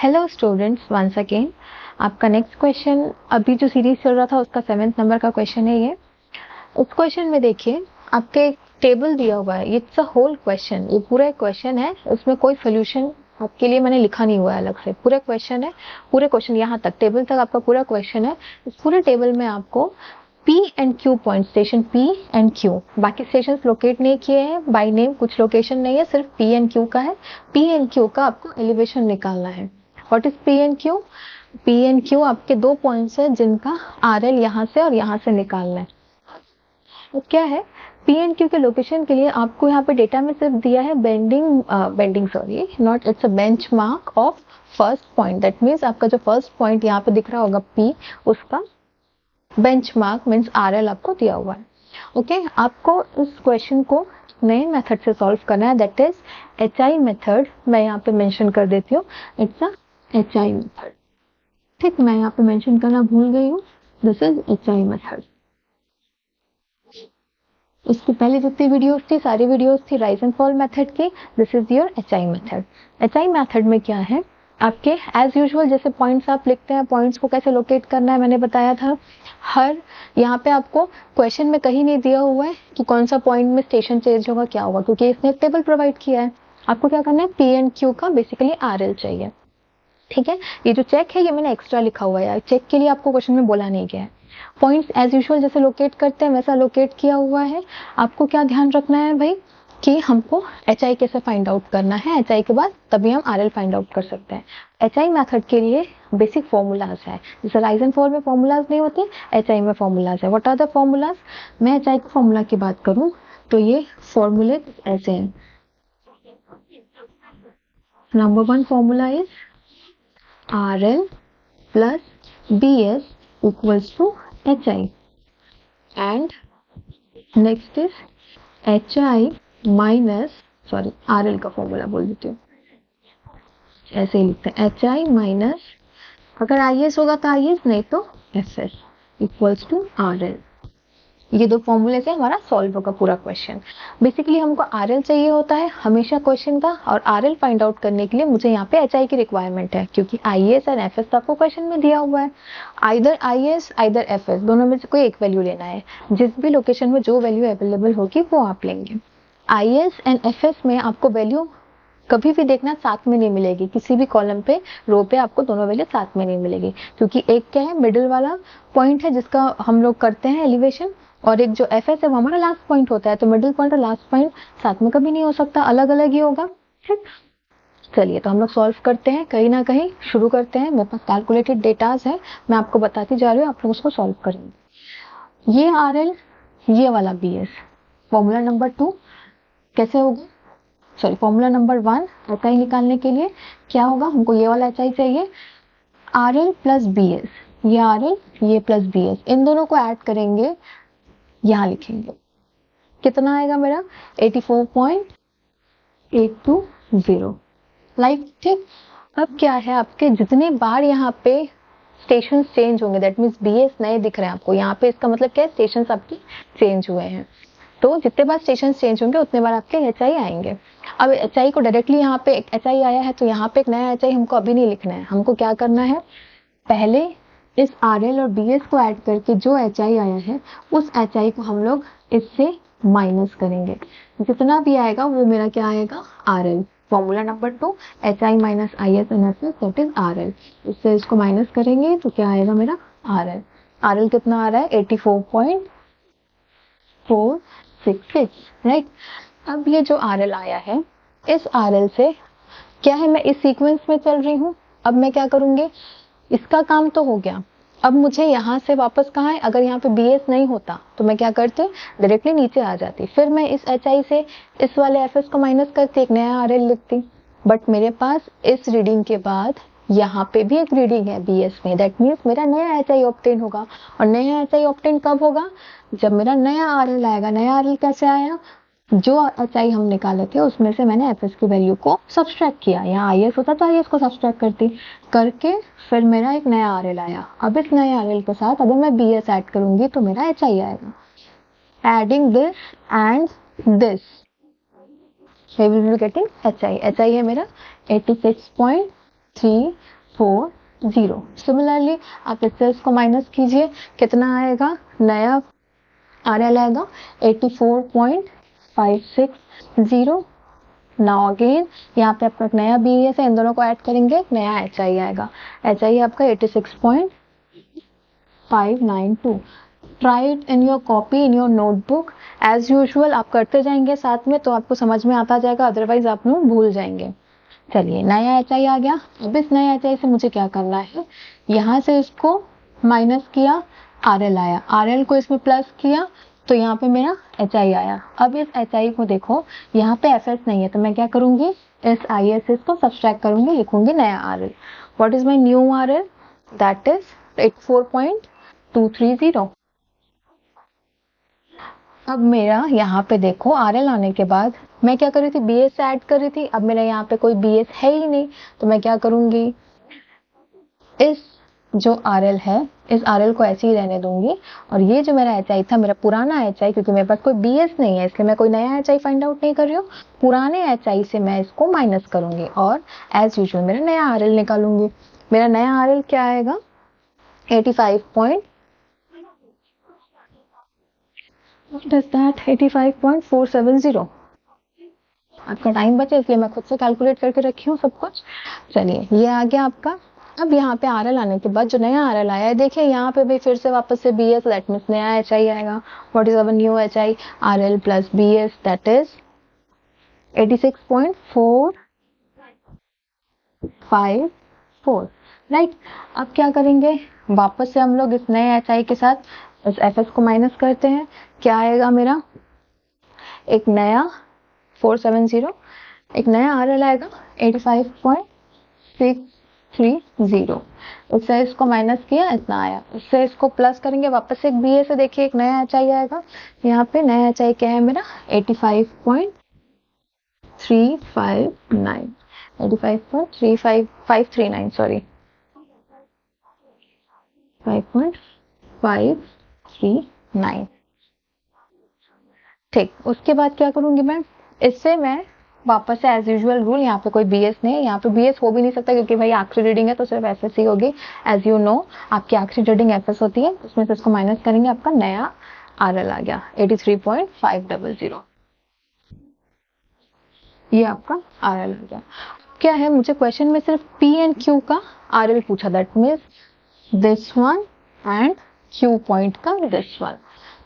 Hello students, once again आपका next question, अभी जो सीरीज चल रहा था उसका 7th नंबर का क्वेश्चन है ये। उस क्वेश्चन में देखिए आपके एक टेबल दिया हुआ है, इट्स अ होल क्वेश्चन, ये पूरा एक क्वेश्चन है, उसमें कोई सोल्यूशन आपके लिए मैंने लिखा नहीं हुआ है अलग से, पूरा क्वेश्चन है, पूरे क्वेश्चन यहाँ तक टेबल तक आपका पूरा क्वेश्चन है। इस पूरे टेबल में आपको P and Q point, station P and Q, बाकी स्टेशन लोकेट नहीं किए हैं बाय नेम, कुछ लोकेशन नहीं है, सिर्फ P एंड Q का है। P एंड Q का आपको एलिवेशन निकालना है। What is P and Q? P and Q आपके दो पॉइंट्स है जिनका RL यहाँ से और यहाँ से निकालना है। तो क्या है, P एंड Q के लोकेशन के लिए आपको यहाँ पे डेटा में सिर्फ दिया है it's a benchmark of first point. That means आपका जो फर्स्ट पॉइंट यहाँ पे दिख रहा होगा P, उसका बेंचमार्क मीन्स RL आपको दिया हुआ है। ओके, आपको इस क्वेश्चन को नए मेथड से सॉल्व करना है, दैट इज HI मेथड। मैं यहाँ पे मेंशन कर देती हूँ, इट्स अ HI मेथड। ठीक, मैं यहाँ पे मेंशन करना भूल गई हूँ, दिस इज HI मेथड। इसकी पहले जितनी वीडियोस थी सारी वीडियोस थी राइज एंड फॉल मेथड की, this is your HI method. HI method में क्या है, आपके एज यूजुअल जैसे पॉइंट्स आप लिखते हैं, पॉइंट्स को कैसे लोकेट करना है मैंने बताया था। हर यहाँ पे आपको क्वेश्चन में कहीं नहीं दिया हुआ है कि कौन सा पॉइंट में स्टेशन चेंज होगा, क्या होगा, क्योंकि इसने एक टेबल प्रोवाइड किया है। आपको क्या करना है, P एंड Q का बेसिकली RL चाहिए। ठीक है, ये जो चेक है ये मैंने एक्स्ट्रा लिखा हुआ है, चेक के लिए आपको क्वेश्चन में बोला नहीं गया है। पॉइंट्स एज यूजुअल जैसे लोकेट करते हैं वैसा लोकेट किया हुआ है। आपको क्या ध्यान रखना है भाई कि हमको HI कैसे फाइंड आउट करना है, HI के बाद तभी हम RL फाइंड आउट कर सकते हैं। HI मेथड के लिए बेसिक फॉर्मूलाज है, जैसे राइज एंड फॉल में फॉर्मूलाज नहीं होते, HI में फॉर्मूलाज है। What are the formulas? मैं HI के फॉर्मूला की बात करूं तो ये फॉर्मूले ऐसे हैं। Number 1 formula is RL plus BS equals to HI, and next is HI minus, sorry RL का फॉर्मूला बोल देती हूँ, ऐसे ही लिखते हैं HI माइनस, अगर IS होगा तो IS, नहीं तो FS इक्वल्स टू RL। ये दो फॉर्मूले से हमारा सॉल्व होगा पूरा क्वेश्चन। बेसिकली हमको RL चाहिए होता है हमेशा क्वेश्चन का, और RL फाइंड आउट करने के लिए मुझे यहाँ पे HI की रिक्वायरमेंट है, क्योंकि IS और FS तो आपको क्वेश्चन में दिया हुआ है। आइदर IS आइदर FS, दोनों में से कोई एक वैल्यू लेना है। जिस भी लोकेशन में जो वैल्यू अवेलेबल होगी वो आप लेंगे। IS एंड FS में आपको वैल्यू कभी भी देखना साथ में नहीं मिलेगी, किसी भी कॉलम पे, रो पे आपको दोनों वैल्यू साथ में नहीं मिलेगी, क्योंकि एक क्या है, मिडिल वाला पॉइंट है जिसका हम लोग करते हैं एलिवेशन, और एक जो FS है वो हमारा लास्ट पॉइंट होता है। तो मिडिल पॉइंट और लास्ट पॉइंट साथ में कभी नहीं हो सकता, अलग अलग ही होगा। ठीक, चलिए तो हम लोग सॉल्व करते हैं, कहीं ना कहीं शुरू करते हैं। मेरे पास कैलकुलेटेड डेटाज है, मैं आपको बताती जा रही हूँ, आप लोग उसको सॉल्व करेंगे। ये RL, ये वाला BS, फॉर्मूला नंबर 2 कैसे होगा, सॉरी फॉर्मूला नंबर 1 HI निकालने के लिए क्या होगा, हमको ये वाला HI चाहिए, RL प्लस BS, ये RL ये प्लस BS, इन दोनों को ऐड करेंगे, यहाँ लिखेंगे कितना आएगा मेरा 84.820। लाइक ठीक, अब क्या है, आपके जितने बार यहाँ पे स्टेशन चेंज होंगे, दैट मीन्स BS नए दिख रहे हैं आपको यहाँ पे, इसका मतलब क्या है, स्टेशन आपके चेंज हुए हैं। तो जितने बार स्टेशन चेंज होंगे उतने बार आपके HI आएंगे। अब HI को डायरेक्टली यहाँ पे एक HI आया है तो यहाँ पे एक नया HI हमको अभी नहीं लिखना है, हमको क्या करना है, पहले इस RL और BS को ऐड करके जो HI आया है उस HI को हम लोग इससे माइनस करेंगे, जितना भी आएगा वो मेरा क्या आएगा, RL। Formula number 2 HI minus IS and FS that is RL, इससे इसको माइनस करेंगे तो क्या आएगा मेरा RL। RL कितना आ रहा है 84.466, राइट। अब ये जो RL आया है, इस RL से क्या है, मैं इस सीक्वेंस में चल रही हूँ। अब मैं क्या करूंगी, इसका काम तो हो गया, अब मुझे यहाँ से वापस कहाँ है, अगर यहाँ पे BS नहीं होता तो मैं क्या करती, डायरेक्टली नीचे आ जाती, फिर मैं इस HI से इस वाले FS को माइनस करके एक नया RL लिखती। बट मेरे पास इस रीडिंग के बाद यहाँ पे भी एक रीडिंग है BS में, दैट मीन्स मेरा नया HI ऑब्टेन होगा, और नया HI ऑब्टेन कब होगा, जब मेरा नया RL आएगा। नया RL कैसे आया, जो HI हम निकाले थे उसमें से मैंने FS की वैल्यू को सब्सट्रैक्ट किया, यहाँ IS होता तो IS को सब्सट्रैक्ट करती, करके फिर मेरा एक नया RL आया। अब इस नए RL के साथ अगर मैं BS ऐड करूंगी तो मेरा HI आएगा। Adding this and this we will be getting HI। HI है मेरा 86.820 8340। सिमिलरली आप इससे इसको माइनस कीजिए, कितना आएगा, नया RL आएगा 84.560। नाउ अगेन यहाँ पे आपका नया BES है, इन दोनों को ऐड करेंगे, नया HI आएगा, HI आपका 86.592। Try it in your copy, in your notebook. As usual आप करते जाएंगे साथ में तो आपको समझ में आता जाएगा, अदरवाइज आप लोग भूल जाएंगे। चलिए नया HI आ गया। अब इस नए HI से मुझे क्या करना है, यहाँ से इसको माइनस किया, RL आया, RL को इसमें प्लस किया तो यहाँ पे मेरा HI आया। अब इस HI को देखो, यहाँ पे FS नहीं है तो मैं क्या करूंगी, इस ISS को सब्सट्रैक्ट करूंगी, लिखूंगी नया RL। What is my new RL, that is 84.230। अब मेरा यहाँ पे देखो RL आने के बाद मैं क्या कर रही थी, BS ऐड कर रही थी। अब मेरा यहाँ पे कोई BS है ही नहीं तो मैं क्या करूंगी, इस जो RL है इस RL को ऐसे ही रहने दूंगी, और ये जो मेरा HI था, मेरा पुराना HI, क्योंकि मेरे पास कोई BS नहीं है इसलिए मैं कोई नया HI फाइंड आउट नहीं कर रही हूँ, पुराने HI से मैं इसको माइनस करूंगी और एज यूजुअल मेरा नया RL निकालूंगी। मेरा नया RL क्या आएगा, 85.470। आपका टाइम बचे इसलिए मैं खुद से कैलकुलेट करके रखी हूँ सब कुछ। चलिए ये आ गया आपका। अब यहाँ पे RL आने के बाद जो नया RL आया है, देखिए यहाँ पे भी फिर से वापस से BS, दैट मीन्स नया HI आएगा। What is our new HI, RL plus BS, that is 86.454। Right, अब क्या करेंगे, वापस से हम लोग इस नए HI के साथ इस FS को माइनस करते हैं। क्या आएगा मेरा, एक नया 470, एक नया RL आएगा 85.630। उससे इसको माइनस किया, इतना आया। उससे इसको प्लस करेंगे, वापस से एक BS से देखिए एक नया HI आएगा। यहाँ पे नया HI क्या है मेरा, 85.359, 85.539, सॉरी 5.539। ठीक, उसके बाद क्या करूंगी मैं, इससे मैं वापस से एज यूजुअल रूल, यहाँ पे कोई BS नहीं है, यहाँ पे BS हो भी नहीं सकता क्योंकि भाई आखिरी रीडिंग है तो सिर्फ FS ही होगी। एज यू नो आपकी आखिरी रीडिंग FS होती है, उसमें से इसको माइनस करेंगे, आपका नया RL आ गया 83.500। ये आपका RL आ गया। क्या है, मुझे क्वेश्चन में सिर्फ P एंड Q का RL पूछा, that means this one and Q point का दिस वन।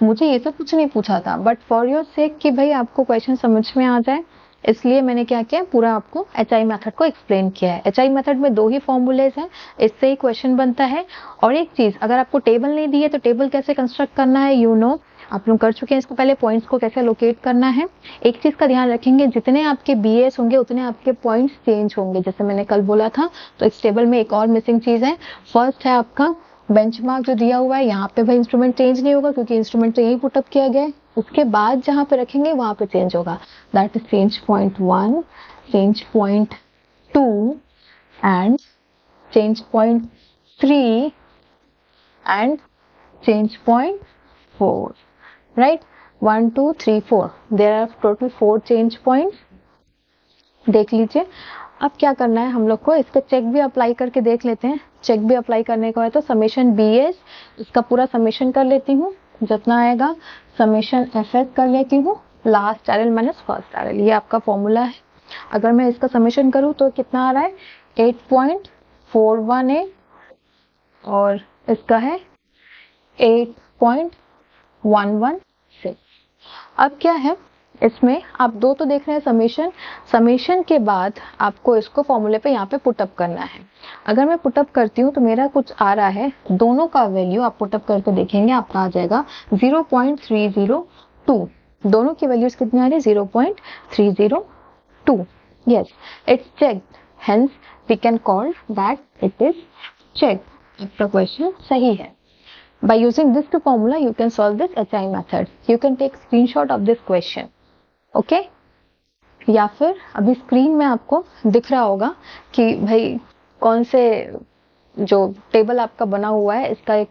मुझे ये सब कुछ नहीं पूछा था, बट फॉर योर सेक कि भाई आपको क्वेश्चन समझ में आ जाए, इसलिए मैंने क्या किया, पूरा आपको HI मेथड को एक्सप्लेन किया है। HI मेथड में 2 ही फॉर्मूलेज हैं, इससे ही क्वेश्चन बनता है। और एक चीज, अगर आपको टेबल नहीं दी है तो टेबल कैसे कंस्ट्रक्ट करना है, यू नो आप लोग कर चुके हैं इसको पहले, पॉइंट्स को कैसे लोकेट करना है। एक चीज का ध्यान रखेंगे, जितने आपके BS होंगे उतने आपके पॉइंट्स चेंज होंगे, जैसे मैंने कल बोला था। तो इस टेबल में एक और मिसिंग चीज है, फर्स्ट है आपका बेंचमार्क जो दिया हुआ है, यहाँ पे भाई इंस्ट्रूमेंट चेंज नहीं होगा क्योंकि इंस्ट्रूमेंट तो यही पुटअप किया गया है। उसके बाद जहाँ पे रखेंगे वहां पे चेंज होगा, that is change point 1, change point 2 and change point 3 and change point 4। Right, 1 2 3 4, there are total 4 change points. देख लीजिए। अब क्या करना है हम लोग को, इस पे चेक भी अप्लाई करके देख लेते हैं। चेक भी अप्लाई करने का है तो समेशन BS, इसका पूरा समेशन कर लेती हूँ, जितना आएगा समेशन FS कर लेती हूँ, last RL minus first RL, ये आपका फॉर्मूला है। अगर मैं इसका समेशन करूँ तो कितना आ रहा है, 8.418 और इसका है 8.116। अब क्या है इसमें, आप 2 तो देख रहे हैं समेशन, समेशन के बाद आपको इसको फॉर्मूले पे यहाँ पे पुटअप करना है। अगर मैं पुटअप करती हूँ तो मेरा कुछ आ रहा है, दोनों का वैल्यू आप पुटअप करके देखेंगे, आपका आ जाएगा 0.302। दोनों की वैल्यूज कितनी आ रही है, 0.302। Yes, it's checked, hence we can call that it is checked. आपका क्वेश्चन सही है। By using this formula, you can solve this HI method. You can take screenshot of this question. Okay? या फिर अभी screen में आपको दिख रहा होगा कि भाई कौन से जो टेबल आपका बना हुआ है, इसका एक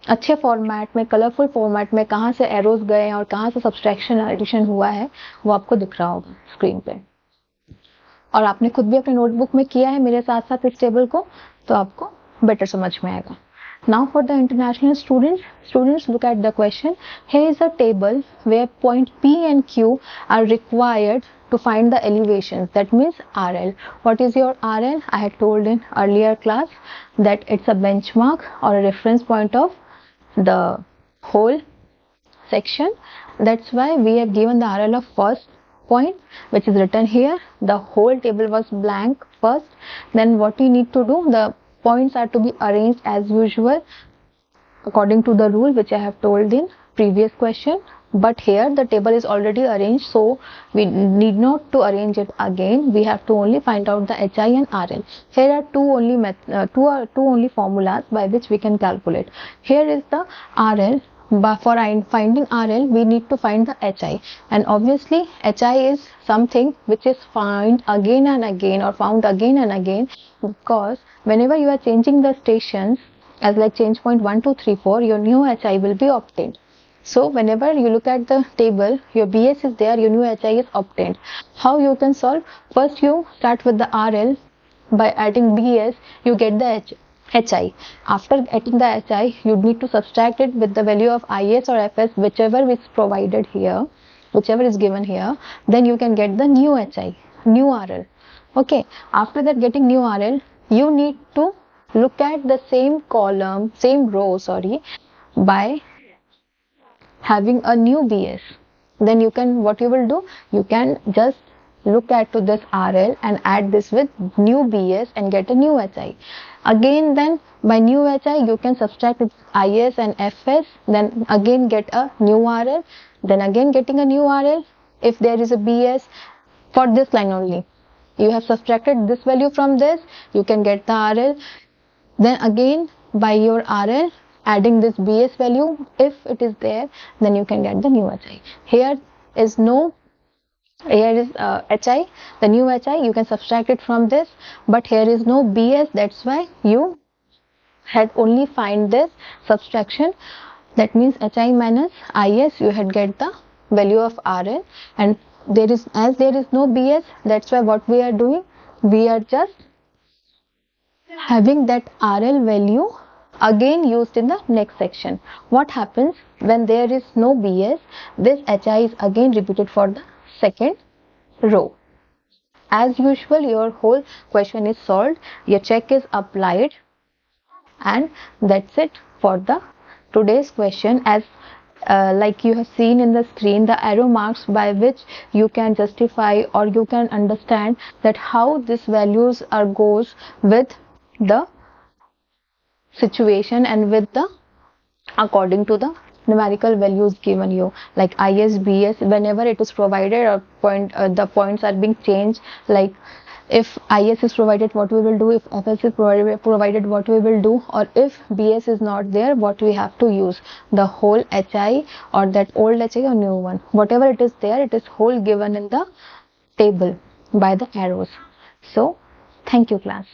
अच्छे फॉर्मेट में, कलरफुल फॉर्मेट में कहाँ से एरोज गए और कहाँ से सब्सट्रैक्शन एडिशन हुआ है, वो आपको दिख रहा होगा स्क्रीन पे। और आपने खुद भी अपने नोटबुक में किया है मेरे साथ साथ इस टेबल को, तो आपको बेटर समझ में आएगा. Now for the international students look at the question. Here is a table where point P and Q are required to find the elevations. That means RL. What is your RL? I had told in earlier class that it's a benchmark or a reference point of the whole section. That's why we have given the RL of first point, which is written here. The whole table was blank first. Then what we need to do, the points are to be arranged as usual according to the rule which I have told in previous question. But here the table is already arranged, so we need not to arrange it again. We have to only find out the HI and RL. Here are two only formulas by which we can calculate. Here is the RL. But for finding RL, we need to find the HI, and obviously HI is something which is found again and again, because whenever you are changing the stations, as like change point 1, 2, 3, 4, your new HI will be obtained. So whenever you look at the table, your BS is there, your new HI is obtained. How you can solve? First you start with the RL. By adding BS, you get the HI. After getting the HI, you need to subtract it with the value of IS or FS, whichever is provided here, whichever is given here. Then you can get the new HI, new RL. Okay. After that, getting new RL, you need to look at the same column, same row, by having a new BS. Then you can, what you will do, you can just look at to this RL and add this with new BS and get a new HI. Again, then by new HI you can subtract its IS and FS, then again get a new RL, then again getting a new RL. If there is a BS for this line only, you have subtracted this value from this, you can get the RL. Then again by your RL adding this BS value, if it is there, then you can get the new HI. Here is HI, the new HI, you can subtract it from this, but here is no BS, that's why you had only find this subtraction. That means HI minus IS, you had get the value of RL, and there is no BS, that's why what we are doing, we are just having that RL value again used in the next section. What happens when there is no BS? This HI is again repeated for the second row. As usual, your whole question is solved, your check is applied, and that's it for the today's question. As like you have seen in the screen, the arrow marks by which you can justify or you can understand that how these values are goes with the situation and with the according to the numerical values given you, like IS, BS, whenever it is provided or the points are being changed. Like if IS is provided, what we will do, if FS is provided, what we will do, or if BS is not there, what we have to use, the whole HI or that old HI or new one, whatever it is there, it is whole given in the table by the arrows. So thank you class.